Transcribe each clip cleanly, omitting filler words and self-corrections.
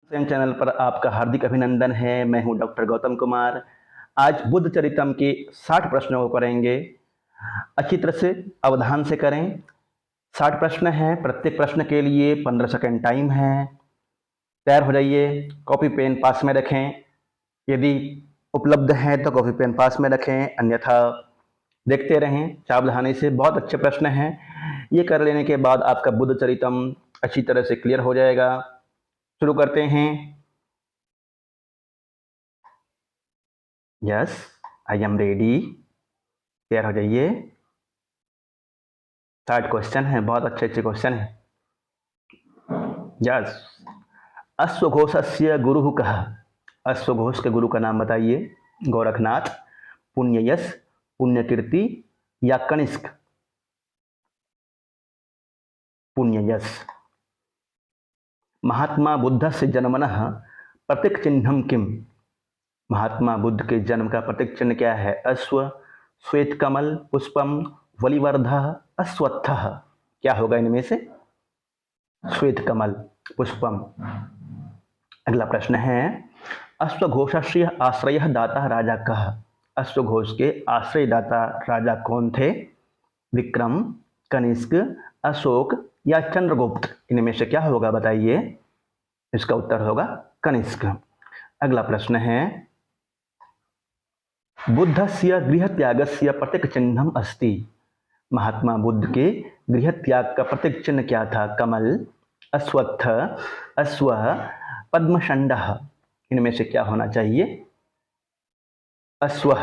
Channel पर आपका हार्दिक अभिनंदन है। मैं हूं डॉक्टर गौतम कुमार। आज बुद्ध चरितम के 60 प्रश्नों को करेंगे। अच्छी तरह से अवधान से करें। 60 प्रश्न हैं, प्रत्येक प्रश्न के लिए 15 सेकंड टाइम है। तैयार हो जाइए। कॉपी पेन पास में रखें, यदि उपलब्ध है तो कॉपी पेन पास में रखें, अन्यथा देखते रहें सावधानी से। बहुत अच्छे प्रश्न हैं। ये कर लेने के बाद आपका बुद्ध चरितम अच्छी तरह से क्लियर हो जाएगा। शुरू करते हैं। Yes, I am ready. तैयार हो जाइए। 60 क्वेश्चन हैं, बहुत अच्छे अच्छे क्वेश्चन हैं। यस। अश्वघोषस्य गुरु कः? अश्वघोष के गुरु का नाम बताइए। गोरखनाथ, पुण्ययश, पुण्यकीर्ति या कनिष्क? पुण्ययश। महात्मा बुद्धस्य जन्मनः प्रतीक चिन्हम किम? महात्मा बुद्ध के जन्म का प्रतीक चिन्ह क्या है? अश्व, श्वेत कमल, पुष्पम, वलिवर्धः, अश्वत्थः। क्या होगा इनमें से? श्वेत कमल, पुष्पम। अगला प्रश्न है, अश्वघोषस्य आश्रय दाता राजा कः? अश्वघोष के आश्रय दाता राजा कौन थे? विक्रम, कनिष्क, अशोक या चंद्रगुप्त? इनमें से क्या होगा बताइए? इसका उत्तर होगा कनिष्क। अगला प्रश्न है, बुद्धस्य गृहत्यागस्य प्रतीक चिन्हम अस्ति? महात्मा बुद्ध के गृह त्याग का प्रतीक चिन्ह क्या था? कमल, अश्वत्थ, अश्व, पद्मशंडः। इनमें से क्या होना चाहिए? अश्व।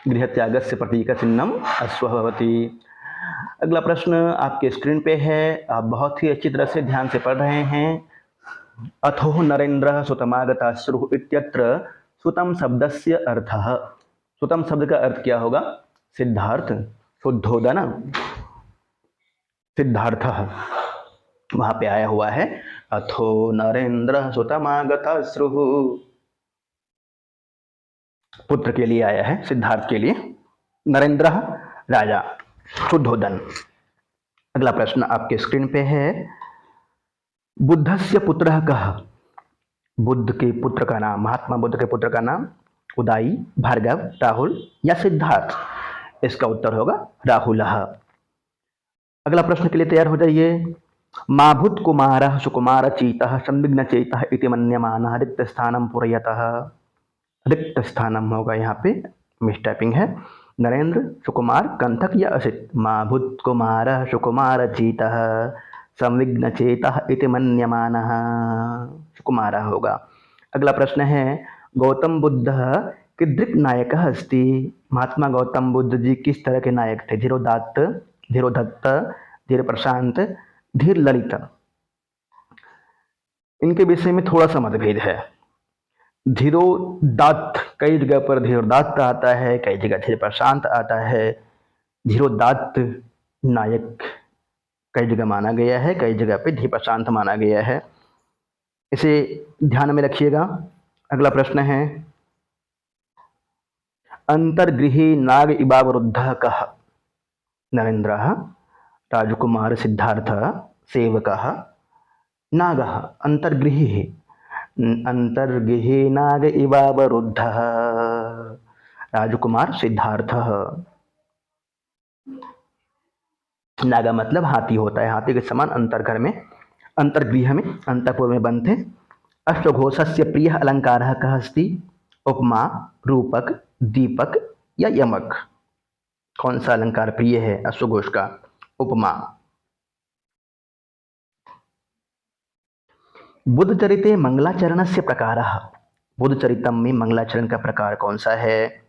गृह त्यागस्य प्रतीक चिन्हम अश्व भवति। अगला प्रश्न आपके स्क्रीन पे है, आप बहुत ही अच्छी तरह से ध्यान से पढ़ रहे हैं। अथो नरेन्द्र सुतमागता श्रुः इत्यत्र सुतम शब्दस्य अर्थः? सुतम शब्द का अर्थ क्या होगा? सिद्धार्थ, शुद्धोदन, सिद्धार्थ वहां पे आया हुआ है। अथो नरेन्द्र सुतमागता श्रुः, पुत्र के लिए आया है, सिद्धार्थ के लिए। नरेंद्र राजा, शुद्धोदन। अगला प्रश्न आपके स्क्रीन पे है, बुद्धस्य पुत्रः कः? बुद्ध के पुत्र का नाम, महात्मा बुद्ध के पुत्र का नाम उदाई, भार्गव, राहुल या सिद्धार्थ? इसका उत्तर होगा राहुल। अगला प्रश्न के लिए तैयार हो जाइए। माभूत कुमारः सुकुमार चीतः संविघ्न चेतः इति मन्यमानः रिक्त स्थानं पूरयतः। रिक्त स्थानम होगा यहाँ पे, मिसटाइपिंग है। नरेंद्र, सुकुमार, कंथक या असित? माभूत कुमारः सुकुमार चीतः संविघ्न चेतः इति मन्यमानः, सुकुमारः होगा। अगला प्रश्न है, गौतम बुद्ध कीदृक् नायकः अस्ति? महात्मा गौतम बुद्ध जी किस तरह के नायक थे? धीरोदात्त, धीरोधत्त, धीर प्रशांत, धीर ललित? इनके विषय में थोड़ा सा मतभेद है। धीरोदात्त, कई जगह पर धीरोदात्त आता है, कई जगह धीर प्रशांत आता है। धीरोदात्त नायक कई जगह माना गया है, कई जगह पे धीर प्रशांत माना गया है। इसे ध्यान में रखिएगा। अगला प्रश्न है, अंतर्गृही नाग इवावरुद्धः कः? नरेंद्र, राजकुमार, सिद्धार्थ, सेवकः, नागः? अंतर्गृही, अंतर्गृही नाग इवावरुद्धः, राजकुमार, सिद्धार्थ। नागा मतलब हाथी होता है, हाथी के समान अंतर्घर में, अंतर्गृह में, अंतपुर में बंद थे। अश्वघोषस्य प्रिय अलंकारः कः अस्ति? उपमा, रूपक, दीपक या यमक? कौन सा अलंकार प्रिय है अश्वघोष का? उपमा। बुद्ध चरिते मंगलाचरणस्य प्रकारः? बुद्ध चरितम में मंगलाचरण का प्रकार कौन सा है?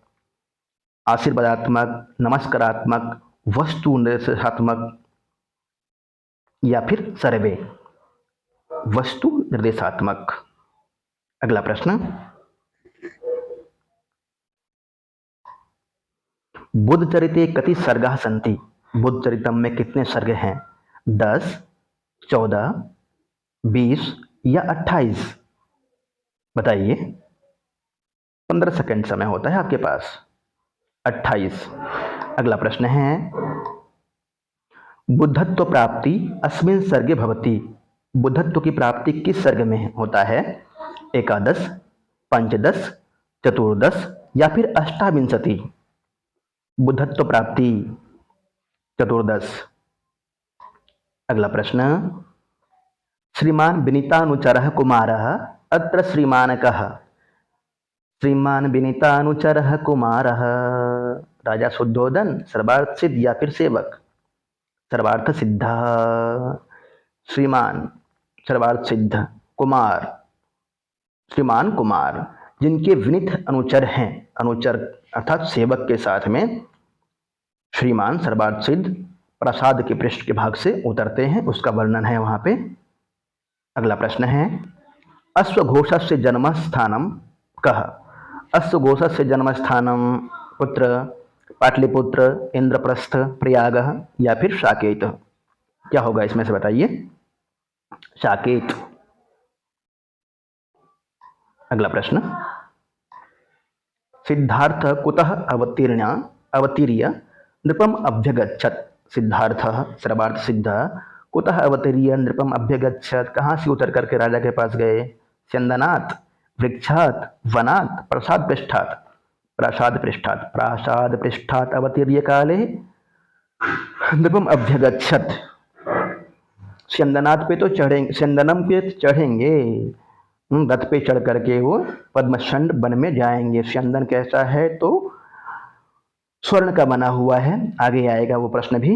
आशीर्वादात्मक, नमस्कारात्मक, वस्तु निर्देशात्मक या फिर सर्वे? वस्तु निर्देशात्मक। अगला प्रश्न, बुद्ध चरिते कति सर्गाः सन्ति? बुद्ध चरितम में कितने सर्ग हैं? 10, 14, 20 या 28? बताइए। 15 सेकंड समय होता है आपके पास। 28। अगला प्रश्न है, बुद्धत्व प्राप्ति अस्मिन् सर्गे भवति? बुद्धत्व की प्राप्ति किस सर्ग में होता है? एकादश, पंचदश, चतुर्दश या फिर अष्टाविंशति। बुद्धत्व प्राप्ति चतुर्दश। अगला प्रश्न, श्रीमान विनीतानुचरः कुमारः अत्र श्रीमान कः? श्रीमान विनीतानुचरः कुमारः, राजा शुद्धोदन, सर्वार्थ सिद्ध या फिर सेवक? सर्वार्थ सिद्ध। श्रीमान सर्वार्थ सिद्ध, कुमार श्रीमान कुमार जिनके विनीत अनुचर हैं, अनुचर अर्थात सेवक के साथ में श्रीमान सर्वार्थ सिद्ध प्रसाद के पृष्ठ के भाग से उतरते हैं, उसका वर्णन है वहां पे। अगला प्रश्न है, अश्वघोषस्य जन्मस्थानम कः? अश्वघोषस्य जन्मस्थानम पुत्र, पाटलिपुत्र, इंद्रप्रस्थ, प्रयाग या फिर साकेत? क्या होगा इसमें से बताइए? साकेत। अगला प्रश्न, सिद्धार्थ कुतः अवतीर्य नृपम अभ्यगच्छत्? सिद्धार्थ सर्वार्थ सिद्ध कुतः अवतीर्य नृपम अभ्यगच्छत्, कहाँ से उतर करके राजा के पास गए? स्यंदनात्, वृक्षात्, वनात्, प्रसाद पृष्ठात्? प्रासाद पृष्ठात्। प्रासाद पृष्ठात् अवतीर्य काले नृपम अभ्यगच्छत्। स्यंदनाथ पे तो चढ़ेंगे, स्यंदनम पे चढ़ेंगे, रथ पे चढ़ करके वो पद्मशंड वन में जाएंगे। स्यंदन कैसा है? तो स्वर्ण का बना हुआ है, आगे आएगा वो प्रश्न भी।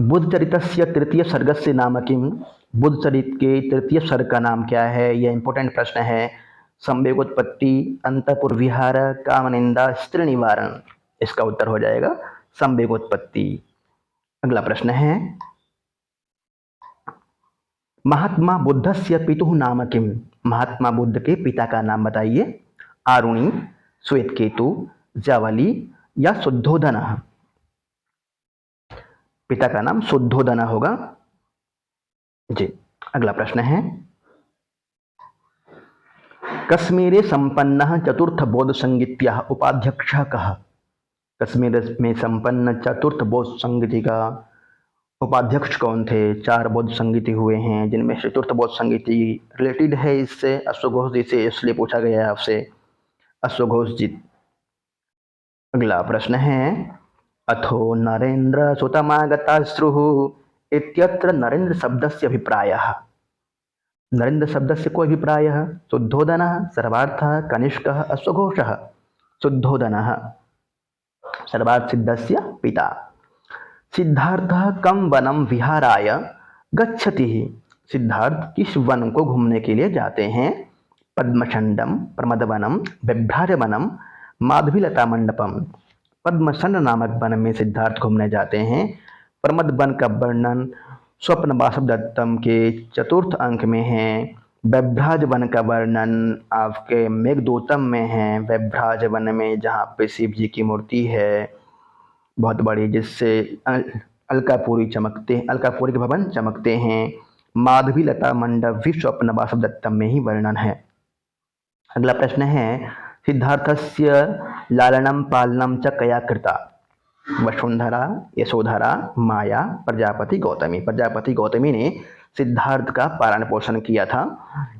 बुद्ध चरितस्य तृतीय सर्गस्य नाम किम? बुद्ध चरित के तृतीय सर्ग का नाम क्या है? यह इंपॉर्टेंट प्रश्न है। संवेगोत्पत्ति, अंतःपुर विहार, कामनिंदा, स्त्री निवारण। इसका उत्तर हो जाएगा संवेगोत्पत्ति। अगला प्रश्न है, महात्मा बुद्धस्य पितुः नाम किम? महात्मा बुद्ध के पिता का नाम बताइए। आरुणि, श्वेतकेतु, जावली या शुद्धोधन? पिता का नाम शुद्धोधन होगा जी। अगला प्रश्न है, कश्मीरे संपन्न चतुर्थ बौद्ध संगीत्या उपाध्यक्ष कः? कश्मीर में संपन्न चतुर्थ बौद्ध संगीति का उपाध्यक्ष कौन थे? 4 बौद्ध संगीति हुए हैं, जिनमें चतुर्थ बौद्ध संगीति रिलेटेड है इससे, अश्वघोष जी से, इसलिए पूछा गया है आपसे, अश्वघोष जी। अगला प्रश्न है, अथो नरेंद्र सुतमागताश्रुः इत्यत्र नरेंद्र शब्दस्य अभिप्रायः? नरेंद्र शब्दस्य को अभिप्रायः? शुद्धोदनः, सर्वार्थः, कनिष्कः, अश्वघोषः? शुद्धोदनः, सर्वार्थ सिद्धस्य पिता। सिद्धार्थः कम वनम विहाराय गच्छति? सिद्धार्थ किस वन को घूमने के लिए जाते हैं? पद्मशंडम, प्रमदवनम, बिभ्राजवनम, माधवीलता मंडपम। पद्मशंड नामक वन में सिद्धार्थ घूमने जाते हैं। प्रमद वन का वर्णन स्वप्न वासुदेव के 4th अंक में है। बिभ्राज वन का वर्णन आपके मेघदूतम में है। बिभ्राज वन में जहाँ पे शिव जी की मूर्ति है बहुत बड़ी, जिससे अलकापुरी अलकापुरी के भवन चमकते हैं। माधवी लता मंडप भी स्वप्न वासुदेव में ही वर्णन है। अगला प्रश्न है, सिद्धार्थस्य लालनम पालनम च कया कृता? वसुंधरा, यशोधरा, माया, प्रजापति गौतमी। प्रजापति गौतमी ने सिद्धार्थ का पालन पोषण किया था।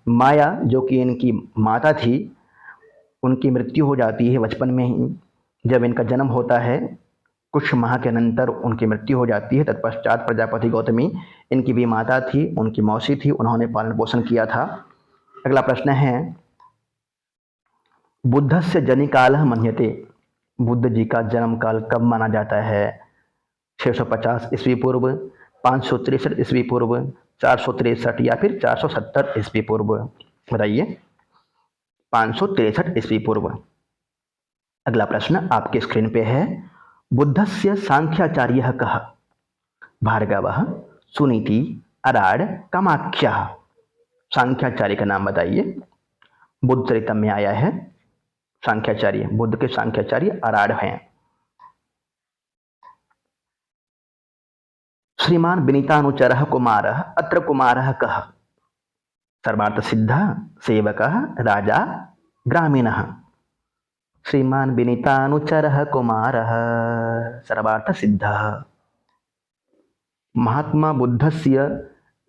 माया जो कि इनकी माता थी, उनकी मृत्यु हो जाती है बचपन में ही। जब इनका जन्म होता है कुछ माह के अनंतर उनकी मृत्यु हो जाती है। तत्पश्चात प्रजापति गौतमी इनकी भी माता थी, उनकी मौसी थी, उन्होंने पालन पोषण किया था। अगला प्रश्न है, बुद्धस्य जनिकालः मन्यते? बुद्ध जी का जन्म काल कब माना जाता है? 650 ईस्वी पूर्व, 563 ईस्वी पूर्व, 463 या फिर 470 ईस्वी पूर्व? बताइए। 563 ईस्वी पूर्व। अगला प्रश्न आपके स्क्रीन पे है, बुद्धस्य सांख्याचार्यः कः? भार्गवः, सुनीति, अराड, कामाख्यः? सांख्याचार्य का नाम बताइए। बुद्ध चरितम में आया है सांख्याचार्य। बुद्ध के सांख्याचार्य अराड हैं। श्रीमान विनीतानुचरः कुमारः अत्र कुमारः कः? सर्वार्थ सिद्धः, सेवकः, राजा, ग्रामीणः? श्रीमान विनीतानुचरः कुमारः, सर्वार्थ सिद्धः। महात्मा बुद्धस्य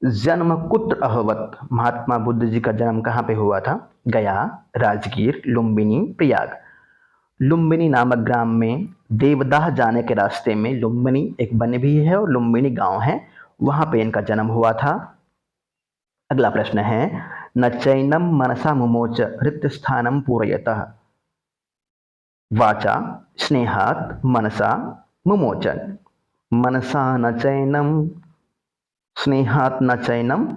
जन्म कुत्र अभवत, महात्मा बुद्ध जी का जन्म कहाँ पे हुआ था? गया, राजगीर, लुम्बिनी, प्रयाग। लुम्बिनी नामक ग्राम में देवदाह जाने के रास्ते में लुम्बिनी एक वन भी है और लुम्बिनी गांव है, वहां पे इनका जन्म हुआ था। अगला प्रश्न है, न चैनम मनसा मुमोच रिक्तस्थानम पूरयतः, वाचा स्नेहात मनसा मुमोचन। मनसा न चैनम, स्नेहात न चैनम,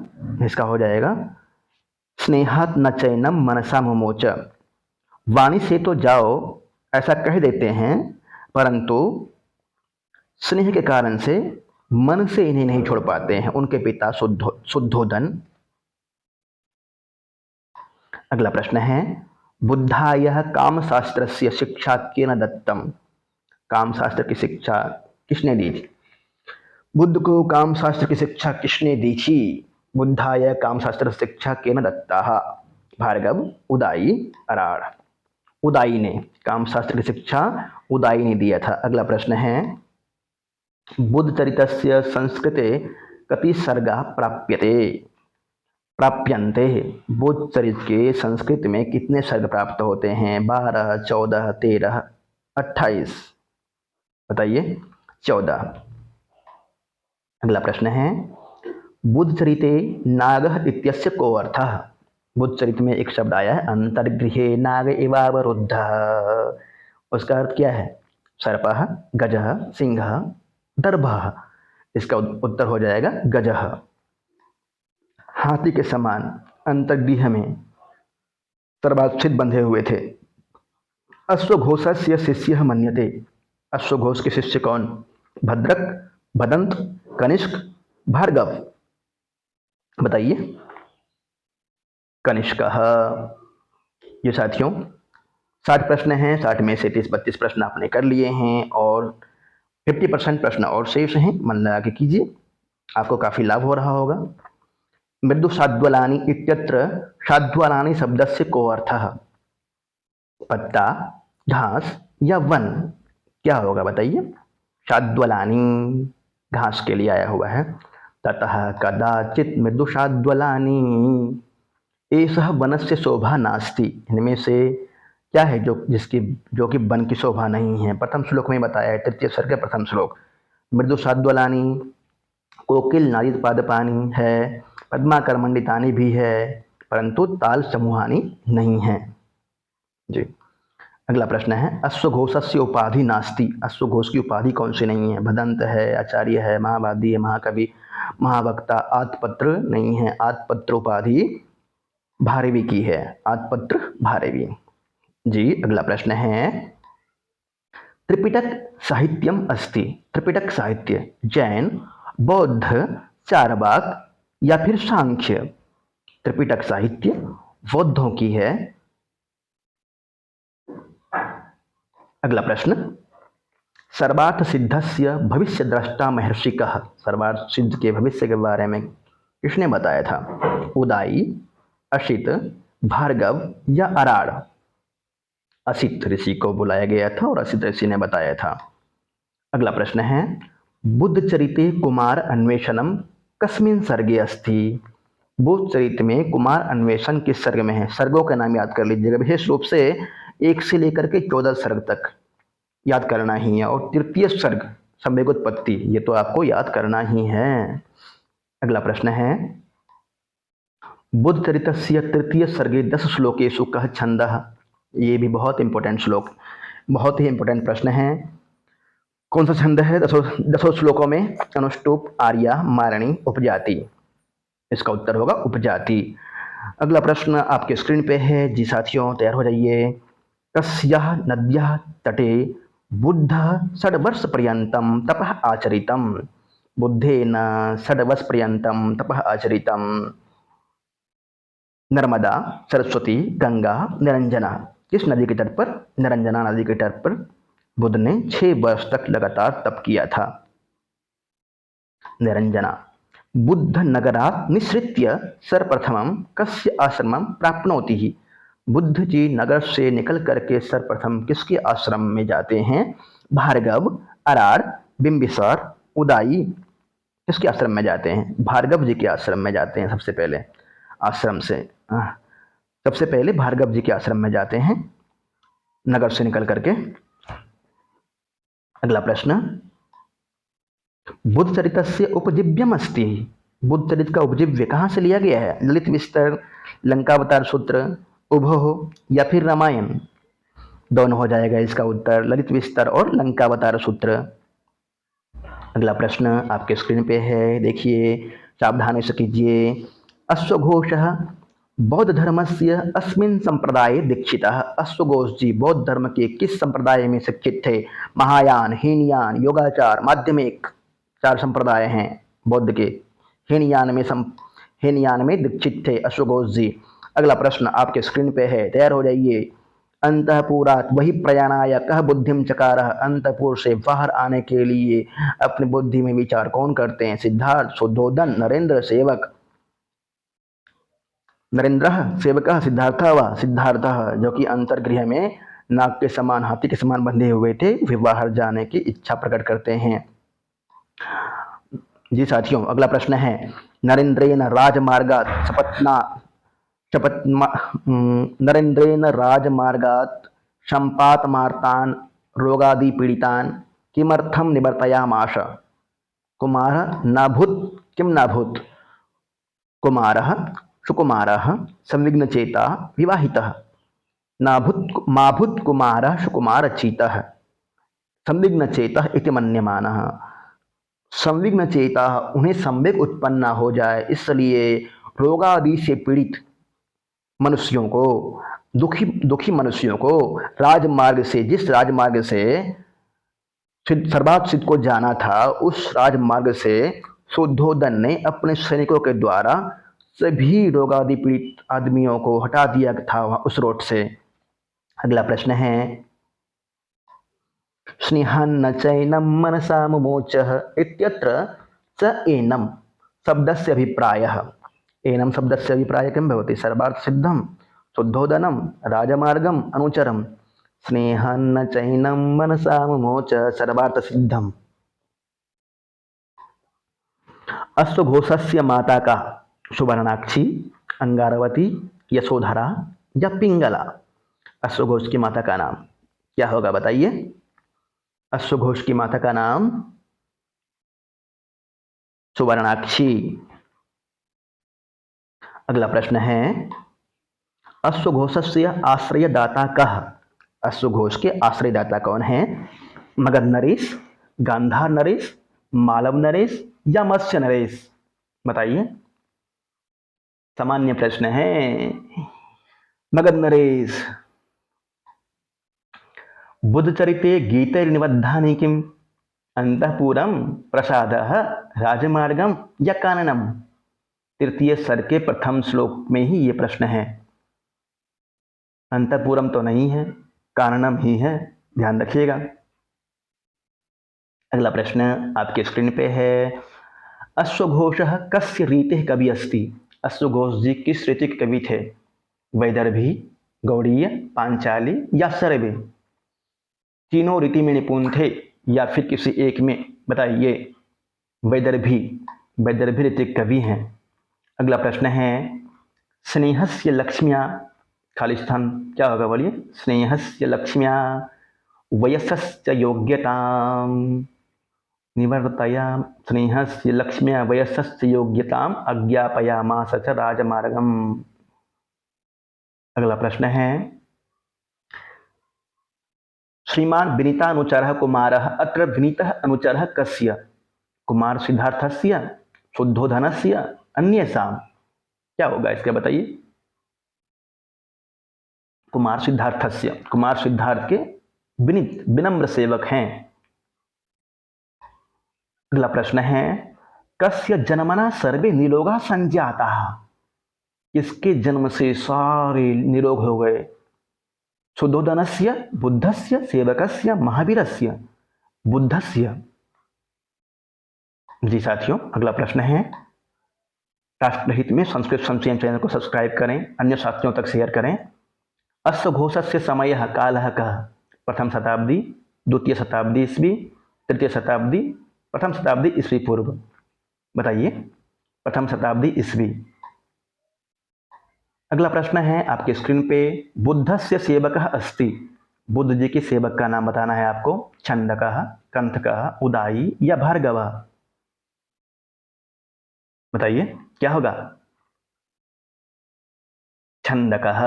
इसका हो जाएगा स्नेहात न चैनम मनसा मुमोच। वाणी से तो जाओ ऐसा कह देते हैं, परंतु स्नेह के कारण से मन से इन्हें नहीं छोड़ पाते हैं उनके पिता शुद्धोदन। अगला प्रश्न है, बुद्धाय कामशास्त्रस्य शिक्षा केन दत्तम, कामशास्त्र की शिक्षा किसने दी थी? बुद्ध को कामशास्त्र की शिक्षा किसने दी थी? बुद्धाय कामशास्त्र शिक्षा केन दत्ता, भार्गव, उदाई, अराड़। उदाई ने, कामशास्त्र की शिक्षा उदाई ने दिया था। अगला प्रश्न है, बुद्ध चरितस्य संस्कृते कति सर्गा प्राप्यते, प्राप्यन्ते, बुद्ध चरित के संस्कृत में कितने सर्ग प्राप्त होते हैं? 12, 14, 13, 28, बताइए। 14। अगला प्रश्न है, बुद्ध चरिते नागः इत्यस्य को अर्थः, बुद्ध चरित में एक शब्द आया है अंतर्गृहे नाग इवावरुद्धः, उसका अर्थ क्या है? सर्पः, गजः, सिंहः, दर्भः। इसका उत्तर हो जाएगा गजः। हाथी के समान अंतर्गृह में सर्वाच्छिद बंधे हुए थे। अश्वघोषस्य शिष्यः मन्यते, अश्वघोष के शिष्य कौन? भद्रक, भदंत, कनिष्क, भार्गव, बताइए। कनिष्क। ये साथियों 60 प्रश्न हैं, 60 में से 30-32 प्रश्न आपने कर लिए हैं और 50% प्रश्न और शेष हैं। मन लगा के कीजिए, आपको काफी लाभ हो रहा होगा। मृदु शाद्वलानी इत्यत्र शाद्वलानी शब्दस्य को अर्थः, पत्ता, घास या वन, क्या होगा बताइए? शाद्वलानी घास के लिए आया हुआ है। ततः कदाचित मृदु शाद्वलानी एषः वनस्य शोभा नास्ति, इनमें से क्या है जो कि वन की शोभा नहीं है? प्रथम श्लोक में बताया है, तृतीय सर्ग का प्रथम श्लोक। मृदु शाद्वलानी, कोकिल नादित पादपानी है, पद्माकर मंडितानी भी है, परंतु ताल समूहानी नहीं है जी। अगला प्रश्न है, अश्वघोषस्य उपाधि नास्ति, अश्वघोष की उपाधि कौन सी नहीं है? भदंत है, आचार्य है, महावादी है, महाकवि, महावक्ता। आत्पत्र नहीं है, आत्पत्र उपाधि भारवी की है, आत्पत्र भारवी जी। अगला प्रश्न है, त्रिपिटक साहित्यम अस्ति, त्रिपिटक साहित्य जैन, बौद्ध, चारवाक या फिर सांख्य? त्रिपिटक साहित्य बौद्धों की है। अगला प्रश्न, सर्वार्थ सिद्धस्य भविष्य द्रष्टा महर्षि कः, सर्वार्थ सिद्ध के भविष्य के बारे में किसने बताया था? उदाई, असित, भार्गव या अराड़? असित ऋषि को बुलाया गया था और असित ऋषि ने बताया था। अगला प्रश्न है, बुद्ध चरिते कुमार अन्वेषणम कस्मिन् सर्गे अस्ति, बुद्ध चरित में कुमार अन्वेषण किस सर्ग में है? सर्गों के नाम याद कर लीजिएगा, विशेष रूप से 1 से लेकर के 14 सर्ग तक याद करना ही है, और तृतीय सर्ग सम्यगोत्पत्ति, ये तो आपको याद करना ही है। अगला प्रश्न है, बुद्ध चरितस्य तृतीय सर्गे 10 श्लोकेषु कः छंदः, ये भी बहुत इंपॉर्टेंट श्लोक, बहुत ही इंपॉर्टेंट प्रश्न है। कौन सा छंद है 10 श्लोकों में? अनुष्टुप, आर्या, मारणी, उपजाति। इसका उत्तर होगा उपजाति। अगला प्रश्न आपके स्क्रीन पे है जी साथियों, तैयार हो जाइए। कस्याः नद्याः तटे बुद्धः 6 वर्ष पर्यन्तं तपः आचरितं, बुद्धेन 6 वर्ष पर्यन्तं तपः आचरितं। नर्मदा, सरस्वती, गंगा, निरंजना। किस नदी के तट पर? निरंजना नदी के तट पर बुद्ध ने 6 वर्ष तक लगातार तप किया था। निरंजना। बुद्ध नगरात् निसृत्य सर्वप्रथमं कस्य आश्रमं प्राप्नोति ही, बुद्ध जी नगर से निकल करके सर्वप्रथम किसके आश्रम में जाते हैं? भार्गव, अराड़, बिंबिसार, उदाई। किसके आश्रम में जाते हैं? भार्गव जी के आश्रम में जाते हैं सबसे पहले, आश्रम से सबसे पहले भार्गव जी के आश्रम में जाते हैं नगर से निकल करके। अगला प्रश्न, बुद्ध चरितस्य उपजीव्यम अस्ति। बुद्ध चरित का उपजीव्य कहाँ से लिया गया है? ललित विस्तर, लंकावतार सूत्र, उभो या फिर रामायण? दोनों हो जाएगा इसका उत्तर, ललित विस्तर और लंकावतार सूत्र। अगला प्रश्न आपके स्क्रीन पे है, देखिए, सावधानी से कीजिए। अश्वघोषः बौद्ध धर्मस्य अस्मिन् संप्रदाये दीक्षितः। अश्वघोष जी बौद्ध धर्म के किस संप्रदाय में शिक्षित थे? महायान, हीनयान, योगाचार, माध्यमिक, 4 संप्रदाय हैं बौद्ध के। हीनयान में दीक्षित थे अश्वघोष जी। अगला प्रश्न आपके स्क्रीन पे है, तैयार हो जाइए। अंतःपुरात् वही प्रयाणाय कह बुद्धिम चकारः। अंतःपुर से बाहर आने के लिए अपनी बुद्धि में विचार कौन करते हैं? सिद्धार्थ, शुद्धोदन, नरेंद्र, सेवक। नरेंद्र सेवक सिद्धार्थ व सिद्धार्थ, जो कि अंतर्गृह में नाग के समान, हाथी के समान बंधे हुए थे, वे बाहर जाने की इच्छा प्रकट करते हैं। जी साथियों, अगला प्रश्न है, नरेंद्रेन राजमार्गात् नरेंद्रेन राजमार्गात् संपातमार्तान् रोगादि पीड़ितान् किमर्थं निवर्तयामास? कुमारः नाभूत्, किं नाभूत्? कुमारः, सुकुमारः, संविघ्नचेता, विवाहितः। माभूत् कुमारः सुकुमारचेतः, संविघ्नचेतः इति मन्यमानः। संविघ्नचेता, उन्हें संवेग उत्पन्न हो जाए, इसलिए रोगादि से पीड़ित मनुष्यों को, दुखी मनुष्यों को राजमार्ग से, जिस राजमार्ग से सर्वात सिद्ध को जाना था, उस राजमार्ग से शुद्धोदन ने अपने सैनिकों के द्वारा सभी रोगादि पीड़ित आदमियों को हटा दिया था उस रोड से। अगला प्रश्न है, स्नेहान्न चैनम मनसा मुमोचः इत्यत्र च एनम शब्दस्य अभिप्रायः। एनम शब्दस्य अभिप्रायः किं भवति? सर्वार्थ सिद्धं, शुद्धोदनं, राजमार्गम्, अनुचरम्। स्नेहान्न चैनम मनसा मुमोच सर्वार्थ सिद्धम्। अश्वघोषस्य माता का सुवर्णाक्षी, अंगारवती, यशोधरा या पिंगला? अश्वघोष की माता का नाम क्या होगा बताइए? अश्वघोष की माता का नाम सुवर्णाक्षी। अगला प्रश्न है, अश्वघोषस्य आश्रयदाता कः? अश्वघोष के आश्रयदाता कौन है? मगध नरेश, गांधार नरेश, मालव नरेश या मत्स्य नरेश? बताइए। सामान्य प्रश्न है, मगध नरेश। बुद्धचरिते गीतैर्निबद्धानि किम्? अंतःपुरम, प्रसादः, राजमार्गम या काननम? तृतीय सर्ग के प्रथम श्लोक में ही ये प्रश्न है। अंतःपुरम तो नहीं है, काननम ही है, ध्यान रखिएगा। अगला प्रश्न आपके स्क्रीन पे है, अश्वघोषः कस्य रीतेः कवि अस्ति? अश्वघोष जी किस रीति के कवि थे? वैदर्भी, गौड़ीय, पांचाली या सर्वे? तीनों रीति में निपुण थे या फिर किसी एक में? बताइए। वैदर्भी रीति कवि हैं। अगला प्रश्न है, स्नेहस्य लक्ष्म्या, खाली स्थान क्या होगा बोलिए? स्नेहस्य लक्ष्म्या वयसश्च योग्यताम निवर्तयाम। स्नेहस्य लक्ष्म्या वयसश्च योग्यताम अज्ञापयामास च राजमार्गम। अगला प्रश्न है, श्रीमान विनीतानुचरः कुमारः अत्र विनीतः अनुचरः कस्य? कुमार सिद्धार्थस्य, शुद्धोधनस्य, अन्येषां? क्या होगा इसका बताइए? कुमार सिद्धार्थस्य, कुमार सिद्धार्थ के विनीत विनम्र सेवक हैं। अगला प्रश्न है, कस्य जन्मना सर्वे निरोगा संजाताः? किसके जन्म से सारे निरोग हो गए? शुद्धोदनस्य, बुद्धस्य, सेवकस्य, महावीरस्य? बुद्धस्य। जी साथियों, अगला प्रश्न है, राष्ट्रहित में संस्कृत संचयन चैनल को सब्सक्राइब करें, अन्य साथियों तक शेयर करें। अश्वघोषस्य समयः कालः कः? प्रथम शताब्दी, द्वितीय शताब्दी ईस्वी, तृतीय शताब्दी, प्रथम शताब्दी ईस्वी पूर्व? बताइए, प्रथम शताब्दी ईस्वी। अगला प्रश्न है आपके स्क्रीन पे, बुद्धस्य सेवकः अस्ति। बुद्ध जी के सेवक का नाम बताना है आपको। छंदकः, कंथकः, उदाई या भार्गवः। बताइए क्या होगा? छंदकः।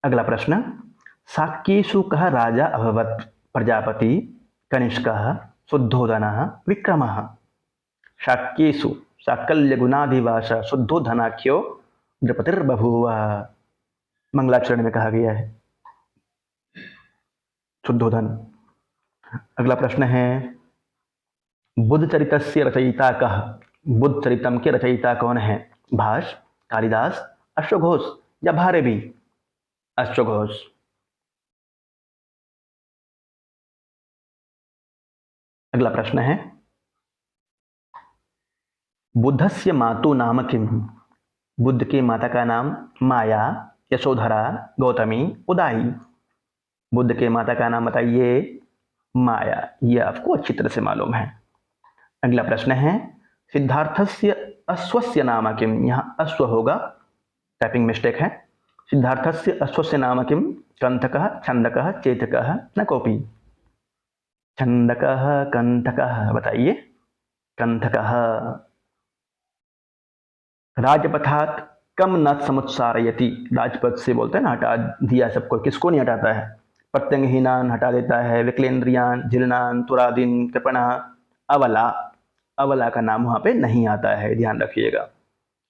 अगला प्रश्न, शाक्येषु कः राजा अभवत्? प्रजापति, कनिष्कः, शुद्धोधनः, विक्रमः। शाक्येषु, शाकल्य गुणाधिवास शुद्धोधनाख्यो नृपतिर्बभूव। मंगलाचरण में कहा गया है शुद्धोधन। अगला प्रश्न है, बुद्ध चरितस्य रचयिता कः? बुद्ध चरितम के रचयिता कौन है? भास, कालिदास, अश्वघोष या भारवी। अश्वघोष। अगला प्रश्न है, बुद्धस्य मातु नाम किम? बुद्ध की माता का नाम माया, यशोधरा, गौतमी, उदाई। बुद्ध के माता का नाम बताइए। माया। ये आपको अच्छी तरह से मालूम है। अगला प्रश्न है, सिद्धार्थस्य अश्वस्य नाम किम? यहाँ अश्व होगा, टाइपिंग मिस्टेक है। सिद्धार्थस्य अश्वस्य नाम किम? कंथकः, छंदकः, चेतकः न कोपि। छंदकः, कंथकः। बताइए। कंथकः। राजपथात् कम न समुत्सारयति। राजपथ से बोलते हैं ना, हटा दिया सबको। किसको नहीं हटाता है? प्रत्यंगहीनान हटा देता है, विकलेंद्रियान, जीर्णान, तुरादीन, कृपणः, अवला। अवला का नाम वहाँ पे नहीं आता है, ध्यान रखिएगा।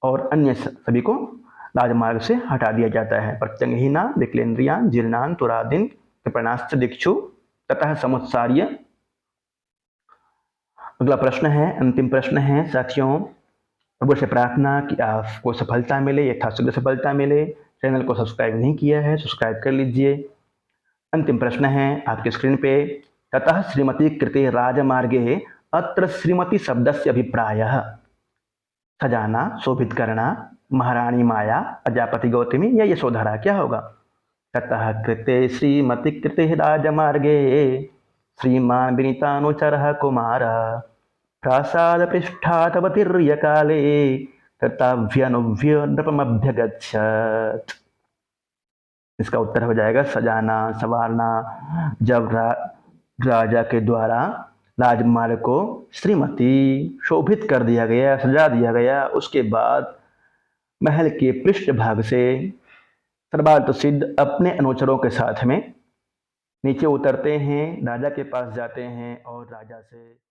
और अन्य सभी को राजमार्ग से हटा दिया जाता है। प्रत्यंगहीना, विकलेंद्रियान, जीर्णान, तुरादीन, कृपणाश्च दिक्षु ततः समुत्सार्य। अगला प्रश्न है, अंतिम प्रश्न है साथियों। प्रभु से प्रार्थना कि आपको सफलता मिले, यथाशीघ्र सफलता मिले। चैनल को सब्सक्राइब नहीं किया है, सब्सक्राइब कर लीजिए। अंतिम प्रश्न है आपके स्क्रीन पे, ततः श्रीमती कृते राजमार्गे अत्र श्रीमती शब्दस्य अभिप्रायः? सजाना, शोभित करना, महारानी माया, प्रजापति गौतमी या यशोधरा। क्या होगा? ततः कृते श्रीमती कृते राजमार्गे श्रीमान विनीतानुचरः कुमार प्रासाद पृष्ठातवतीर्यकाले तताभ्यनुव्य नृपमभ्यगच्छत्। इसका उत्तर हो जाएगा सजाना, संवारना। जब राजा के द्वारा राजमार्ग को श्रीमती शोभित कर दिया गया, सजा दिया गया, उसके बाद महल के पृष्ठ भाग से सर्वार्थ सिद्ध अपने अनुचरों के साथ में नीचे उतरते हैं, राजा के पास जाते हैं और राजा से